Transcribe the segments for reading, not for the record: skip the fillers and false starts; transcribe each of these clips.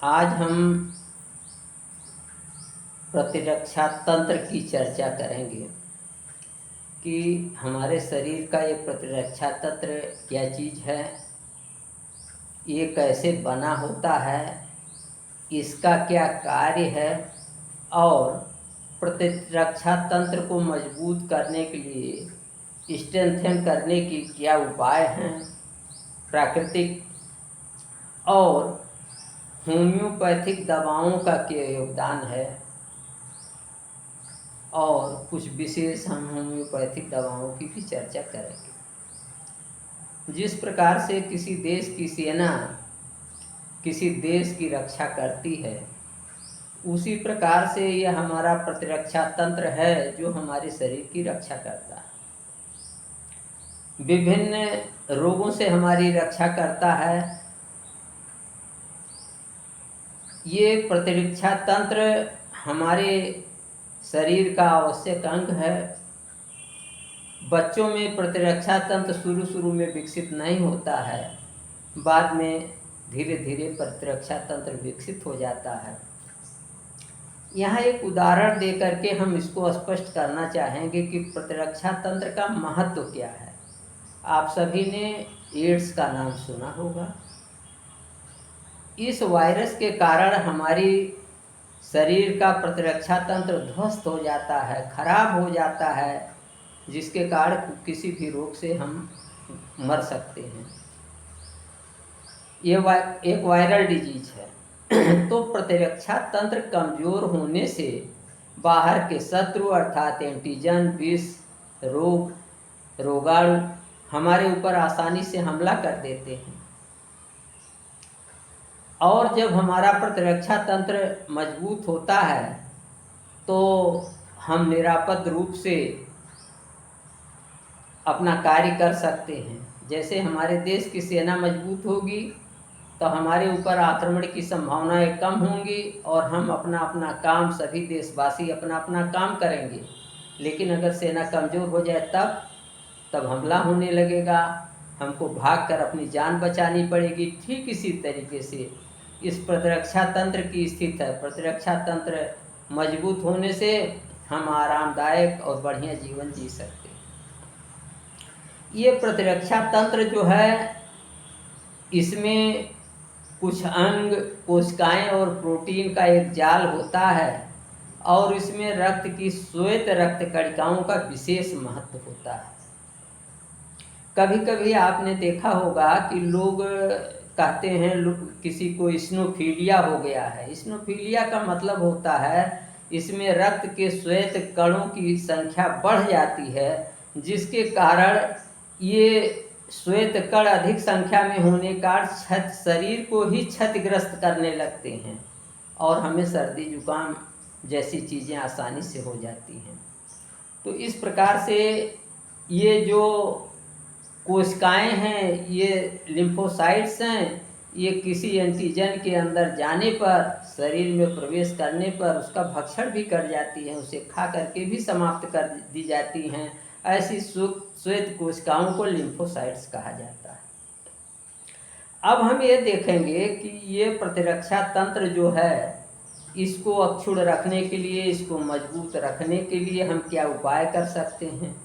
आज हम प्रतिरक्षा तंत्र की चर्चा करेंगे कि हमारे शरीर का ये प्रतिरक्षा तंत्र क्या चीज़ है, ये कैसे बना होता है, इसका क्या कार्य है और प्रतिरक्षा तंत्र को मजबूत करने के लिए स्ट्रेंथन करने की क्या उपाय हैं, प्राकृतिक और होम्योपैथिक दवाओं का क्या योगदान है और कुछ विशेष हम होम्योपैथिक दवाओं की भी चर्चा करेंगे। जिस प्रकार से किसी देश की सेना किसी देश की रक्षा करती है, उसी प्रकार से यह हमारा प्रतिरक्षा तंत्र है जो हमारे शरीर की रक्षा करता है, विभिन्न रोगों से हमारी रक्षा करता है। ये प्रतिरक्षा तंत्र हमारे शरीर का आवश्यक अंग है। बच्चों में प्रतिरक्षा तंत्र शुरू में विकसित नहीं होता है, बाद में धीरे धीरे प्रतिरक्षा तंत्र विकसित हो जाता है। यहाँ एक उदाहरण दे करके हम इसको स्पष्ट करना चाहेंगे कि प्रतिरक्षा तंत्र का महत्व क्या है। आप सभी ने एड्स का नाम सुना होगा। इस वायरस के कारण हमारी शरीर का प्रतिरक्षा तंत्र ध्वस्त हो जाता है, खराब हो जाता है, जिसके कारण किसी भी रोग से हम मर सकते हैं। ये एक वायरल डिजीज है। तो प्रतिरक्षा तंत्र कमजोर होने से बाहर के शत्रु अर्थात एंटीजन, विष, रोग, रोगाणु हमारे ऊपर आसानी से हमला कर देते हैं। और जब हमारा प्रतिरक्षा तंत्र मजबूत होता है तो हम निरापद रूप से अपना कार्य कर सकते हैं। जैसे हमारे देश की सेना मजबूत होगी तो हमारे ऊपर आक्रमण की संभावनाएं कम होंगी और हम अपना अपना काम, सभी देशवासी अपना अपना काम करेंगे। लेकिन अगर सेना कमज़ोर हो जाए तब हमला होने लगेगा, हमको भागकर अपनी जान बचानी पड़ेगी। ठीक इसी तरीके से इस प्रतिरक्षा तंत्र की स्थिति है। प्रतिरक्षा तंत्र मजबूत होने से हम आरामदायक और बढ़िया जीवन जी सकते हैं। ये प्रतिरक्षा तंत्र जो है, इसमें कुछ अंग, कोशिकाएं और प्रोटीन का एक जाल होता है और इसमें रक्त की श्वेत रक्त कणिकाओं का विशेष महत्व होता है। कभी कभी आपने देखा होगा कि लोग कहते हैं किसी को इस्नोफीलिया हो गया है। इस्नोफीलिया का मतलब होता है इसमें रक्त के श्वेत कणों की संख्या बढ़ जाती है, जिसके कारण ये श्वेत कण अधिक संख्या में होने का शरीर को ही क्षतिग्रस्त करने लगते हैं और हमें सर्दी जुकाम जैसी चीज़ें आसानी से हो जाती हैं। तो इस प्रकार से ये जो कोशिकाएं हैं, ये लिम्फोसाइट्स हैं, ये किसी एंटीजन के अंदर जाने पर, शरीर में प्रवेश करने पर उसका भक्षण भी कर जाती हैं, उसे खा करके भी समाप्त कर दी जाती हैं। ऐसी श्वेत कोशिकाओं को लिम्फोसाइट्स कहा जाता है। अब हम ये देखेंगे कि ये प्रतिरक्षा तंत्र जो है, इसको अक्षुण्ण रखने के लिए, इसको मजबूत रखने के लिए हम क्या उपाय कर सकते हैं।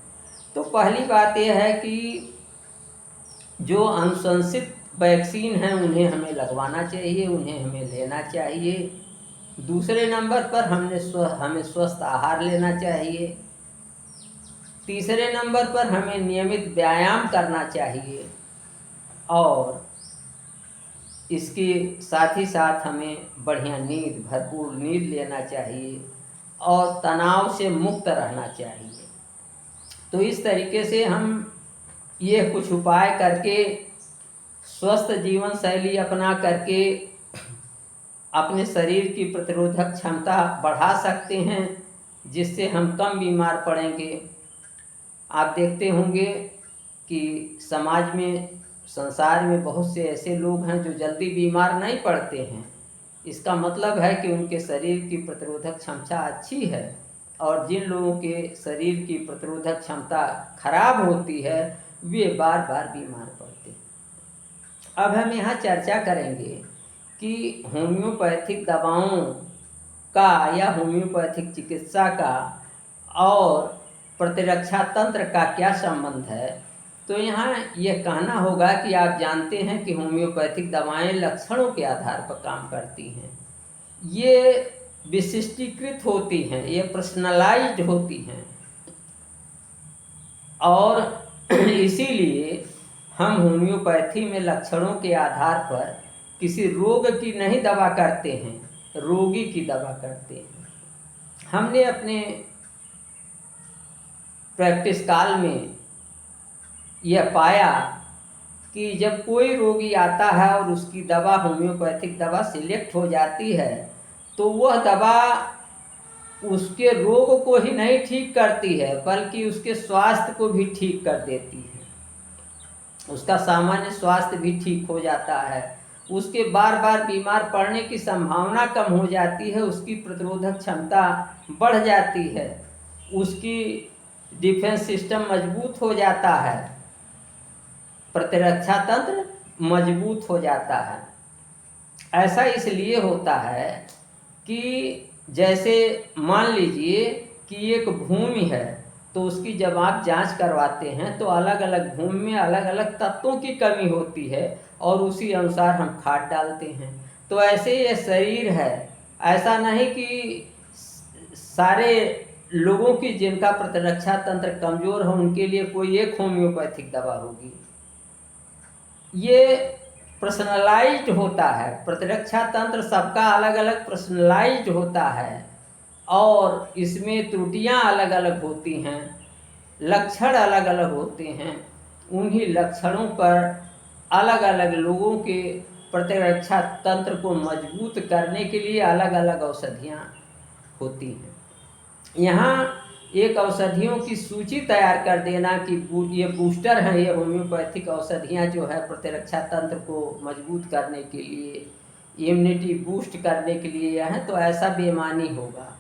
तो पहली बात यह है कि जो अनुशंसित वैक्सीन हैं उन्हें हमें लगवाना चाहिए, उन्हें हमें लेना चाहिए। दूसरे नंबर पर हमें स्वस्थ आहार लेना चाहिए। तीसरे नंबर पर हमें नियमित व्यायाम करना चाहिए और इसके साथ ही साथ हमें बढ़िया नींद, भरपूर नींद लेना चाहिए और तनाव से मुक्त रहना चाहिए। तो इस तरीके से हम ये कुछ उपाय करके, स्वस्थ जीवन शैली अपना करके अपने शरीर की प्रतिरोधक क्षमता बढ़ा सकते हैं, जिससे हम कम बीमार पड़ेंगे। आप देखते होंगे कि समाज में, संसार में बहुत से ऐसे लोग हैं जो जल्दी बीमार नहीं पड़ते हैं। इसका मतलब है कि उनके शरीर की प्रतिरोधक क्षमता अच्छी है, और जिन लोगों के शरीर की प्रतिरोधक क्षमता खराब होती है वे बार बार बीमार पड़ते हैं। अब हम यहाँ चर्चा करेंगे कि होम्योपैथिक दवाओं का या होम्योपैथिक चिकित्सा का और प्रतिरक्षा तंत्र का क्या संबंध है, तो यहाँ यह कहना होगा कि आप जानते हैं कि होम्योपैथिक दवाएं लक्षणों के आधार पर काम करती हैं। ये विशिष्टीकृत होती हैं, ये पर्सनलाइज्ड होती हैं, और इसीलिए हम होम्योपैथी में लक्षणों के आधार पर किसी रोग की नहीं दवा करते हैं, रोगी की दवा करते हैं। हमने अपने प्रैक्टिस काल में यह पाया कि जब कोई रोगी आता है और उसकी दवा होम्योपैथिक दवा सिलेक्ट हो जाती है, तो वह दवा उसके रोग को ही नहीं ठीक करती है बल्कि उसके स्वास्थ्य को भी ठीक कर देती है। उसका सामान्य स्वास्थ्य भी ठीक हो जाता है, उसके बार बार बीमार पड़ने की संभावना कम हो जाती है, उसकी प्रतिरोधक क्षमता बढ़ जाती है, उसकी डिफेंस सिस्टम मजबूत हो जाता है, प्रतिरक्षा तंत्र मजबूत हो जाता है। ऐसा इसलिए होता है कि जैसे मान लीजिए कि एक भूमि है, तो उसकी जब आप जांच करवाते हैं तो अलग अलग भूमि में अलग अलग तत्वों की कमी होती है और उसी अनुसार हम खाद डालते हैं। तो ऐसे ये शरीर है, ऐसा नहीं कि सारे लोगों की जिनका प्रतिरक्षा तंत्र कमज़ोर है उनके लिए कोई एक होम्योपैथिक दवा होगी। ये पर्सनलाइज्ड होता है, प्रतिरक्षा तंत्र सबका अलग अलग पर्सनलाइज्ड होता है और इसमें त्रुटियां अलग अलग होती हैं, लक्षण अलग अलग होते हैं। उन्हीं लक्षणों पर अलग अलग लोगों के प्रतिरक्षा तंत्र को मजबूत करने के लिए अलग अलग औषधियाँ होती हैं। यहाँ एक औषधियों की सूची तैयार कर देना कि ये बूस्टर हैं, ये होम्योपैथिक औषधियाँ जो है प्रतिरक्षा तंत्र को मजबूत करने के लिए, इम्यूनिटी बूस्ट करने के लिए यह है, तो ऐसा बेईमानी होगा,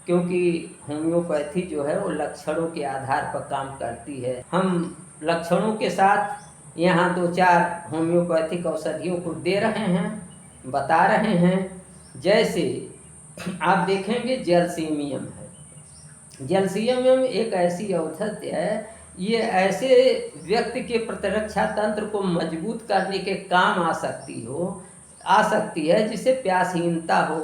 क्योंकि होम्योपैथी जो है वो लक्षणों के आधार पर काम करती है। हम लक्षणों के साथ यहाँ 2-4 होम्योपैथिक औषधियों को दे रहे हैं, बता रहे हैं। जैसे आप देखेंगे जलसीमियम है। जलसीमियम एक ऐसी औषधि है, ये ऐसे व्यक्ति के प्रतिरक्षा तंत्र को मजबूत करने के काम आ सकती है जिसे प्यासहीनता हो,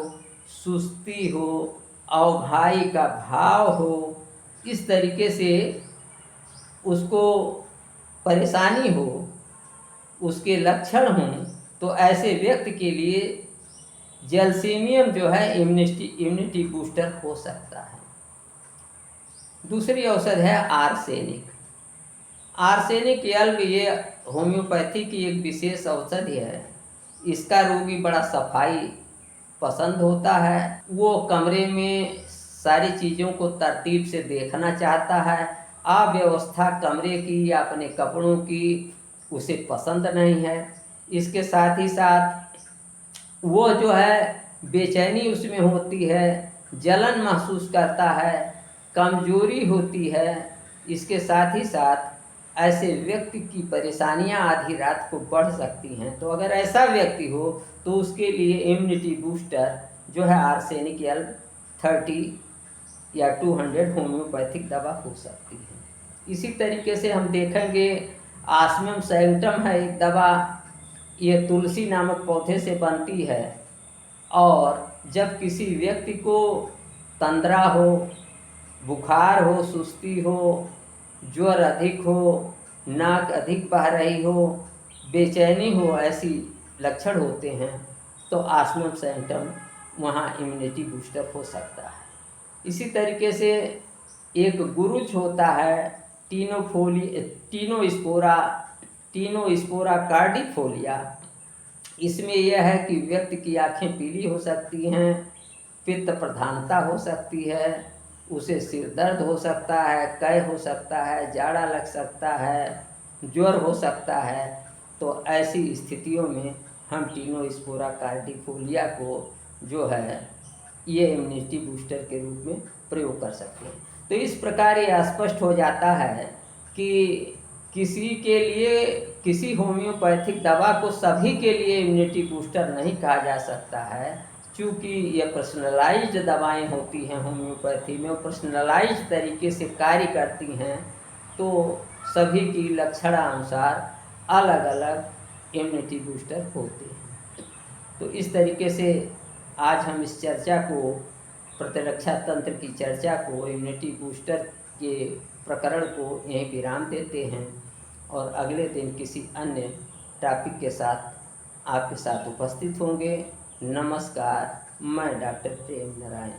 सुस्ती हो, अवघाई का भाव हो, इस तरीके से उसको परेशानी हो, उसके लक्षण हों, तो ऐसे व्यक्ति के लिए जलसीमियम जो है इम्यूनिटी बूस्टर हो सकता है। दूसरी औषध है आर्सेनिक। आर्सेनिक यल्व ये होम्योपैथी की एक विशेष औषधि है। इसका रोगी बड़ा सफाई पसंद होता है, वो कमरे में सारी चीज़ों को तरतीब से देखना चाहता है। अव्यवस्था कमरे की या अपने कपड़ों की उसे पसंद नहीं है। इसके साथ ही साथ वो जो है बेचैनी उसमें होती है, जलन महसूस करता है, कमजोरी होती है। इसके साथ ही साथ ऐसे व्यक्ति की परेशानियां आधी रात को बढ़ सकती हैं। तो अगर ऐसा व्यक्ति हो तो उसके लिए इम्यूनिटी बूस्टर जो है आर्सेनिक यल्व 30 या 200 होम्योपैथिक दवा हो सकती है। इसी तरीके से हम देखेंगे ऑस्मियम सैंक्टम है एक दवा, ये तुलसी नामक पौधे से बनती है, और जब किसी व्यक्ति को तंद्रा हो, बुखार हो, सुस्ती हो, ज्वर अधिक हो, नाक अधिक बह रही हो, बेचैनी हो, ऐसी लक्षण होते हैं, तो ऑस्मियम सैंक्टम वहाँ इम्यूनिटी बूस्टर हो सकता है। इसी तरीके से एक गुरुच होता है टीनोस्पोरा कार्डिफोलिया। इसमें यह है कि व्यक्ति की आँखें पीली हो सकती हैं, पित्त प्रधानता हो सकती है, उसे सिर दर्द हो सकता है, कै हो सकता है, जाड़ा लग सकता है, ज्वर हो सकता है। तो ऐसी स्थितियों में हम टीनोस्पोरा कार्डिफोलिया को जो है ये इम्यूनिटी बूस्टर के रूप में प्रयोग कर सकते हैं। तो इस प्रकार ये स्पष्ट हो जाता है कि किसी के लिए किसी होम्योपैथिक दवा को सभी के लिए इम्यूनिटी बूस्टर नहीं कहा जा सकता है, क्योंकि ये पर्सनलाइज्ड दवाएं होती हैं। होम्योपैथी में वो पर्सनलाइज्ड तरीके से कार्य करती हैं, तो सभी की लक्षणानुसार अलग अलग इम्यूनिटी बूस्टर होते हैं। तो इस तरीके से आज हम इस चर्चा को, प्रतिरक्षा तंत्र की चर्चा को, इम्यूनिटी बूस्टर के प्रकरण को यहीं विराम देते हैं और अगले दिन किसी अन्य टॉपिक के साथ आपके साथ उपस्थित होंगे। नमस्कार, मैं डॉक्टर प्रेम नारायण।